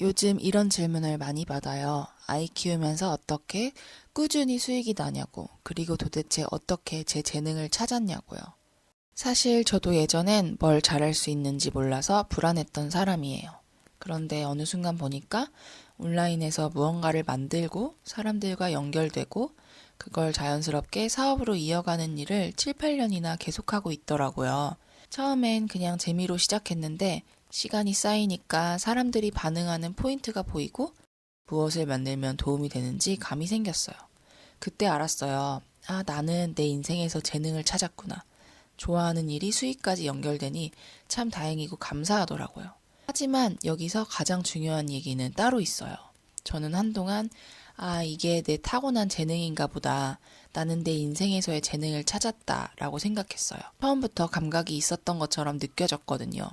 요즘 이런 질문을 많이 받아요. 아이 키우면서 어떻게 꾸준히 수익이 나냐고, 그리고 도대체 어떻게 제 재능을 찾았냐고요. 사실 저도 예전엔 뭘 잘할 수 있는지 몰라서 불안했던 사람이에요. 그런데 어느 순간 보니까 온라인에서 무언가를 만들고 사람들과 연결되고 그걸 자연스럽게 사업으로 이어가는 일을 7, 8년이나 계속하고 있더라고요. 처음엔 그냥 재미로 시작했는데 시간이 쌓이니까 사람들이 반응하는 포인트가 보이고 무엇을 만들면 도움이 되는지 감이 생겼어요. 그때 알았어요. 아, 나는 내 인생에서 재능을 찾았구나. 좋아하는 일이 수익까지 연결되니 참 다행이고 감사하더라고요. 하지만 여기서 가장 중요한 얘기는 따로 있어요. 저는 한동안 이게 내 타고난 재능인가 보다. 나는 내 인생에서의 재능을 찾았다 라고 생각했어요. 처음부터 감각이 있었던 것처럼 느껴졌거든요.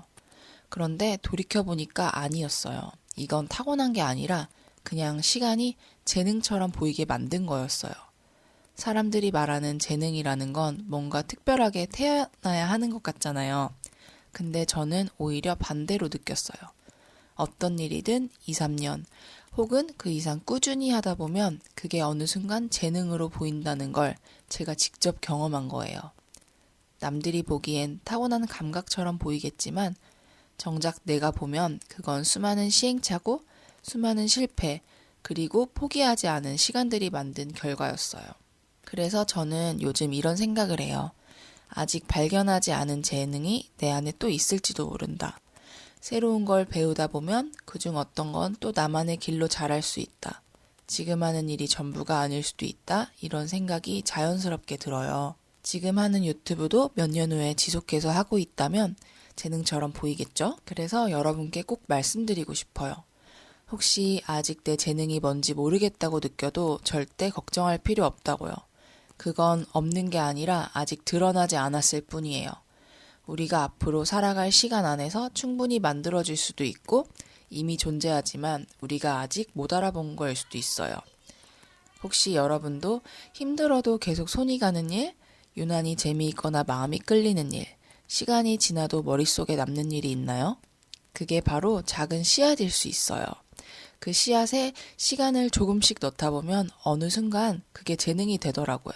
그런데 돌이켜보니까 아니었어요. 이건 타고난 게 아니라 그냥 시간이 재능처럼 보이게 만든 거였어요. 사람들이 말하는 재능이라는 건 뭔가 특별하게 태어나야 하는 것 같잖아요. 근데 저는 오히려 반대로 느꼈어요. 어떤 일이든 2, 3년 혹은 그 이상 꾸준히 하다 보면 그게 어느 순간 재능으로 보인다는 걸 제가 직접 경험한 거예요. 남들이 보기엔 타고난 감각처럼 보이겠지만 정작 내가 보면 그건 수많은 시행착오, 수많은 실패, 그리고 포기하지 않은 시간들이 만든 결과였어요. 그래서 저는 요즘 이런 생각을 해요. 아직 발견하지 않은 재능이 내 안에 또 있을지도 모른다. 새로운 걸 배우다 보면 그중 어떤 건 또 나만의 길로 자랄 수 있다. 지금 하는 일이 전부가 아닐 수도 있다. 이런 생각이 자연스럽게 들어요. 지금 하는 유튜브도 몇 년 후에 지속해서 하고 있다면 재능처럼 보이겠죠? 그래서 여러분께 꼭 말씀드리고 싶어요. 혹시 아직 내 재능이 뭔지 모르겠다고 느껴도 절대 걱정할 필요 없다고요. 그건 없는 게 아니라 아직 드러나지 않았을 뿐이에요. 우리가 앞으로 살아갈 시간 안에서 충분히 만들어질 수도 있고 이미 존재하지만 우리가 아직 못 알아본 거일 수도 있어요. 혹시 여러분도 힘들어도 계속 손이 가는 일, 유난히 재미있거나 마음이 끌리는 일, 시간이 지나도 머릿속에 남는 일이 있나요? 그게 바로 작은 씨앗일 수 있어요. 그 씨앗에 시간을 조금씩 넣다 보면 어느 순간 그게 재능이 되더라고요.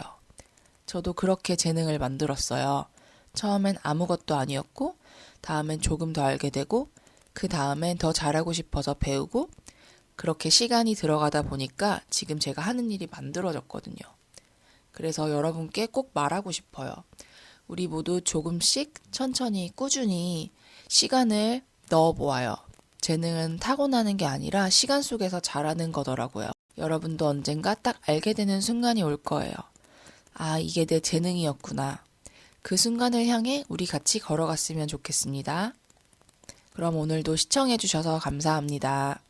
저도 그렇게 재능을 만들었어요. 처음엔 아무것도 아니었고, 다음엔 조금 더 알게 되고, 그 다음엔 더 잘하고 싶어서 배우고, 그렇게 시간이 들어가다 보니까 지금 제가 하는 일이 만들어졌거든요. 그래서 여러분께 꼭 말하고 싶어요. 우리 모두 조금씩 천천히 꾸준히 시간을 넣어보아요. 재능은 타고나는 게 아니라 시간 속에서 자라는 거더라고요. 여러분도 언젠가 딱 알게 되는 순간이 올 거예요. 아, 이게 내 재능이었구나. 그 순간을 향해 우리 같이 걸어갔으면 좋겠습니다. 그럼 오늘도 시청해주셔서 감사합니다.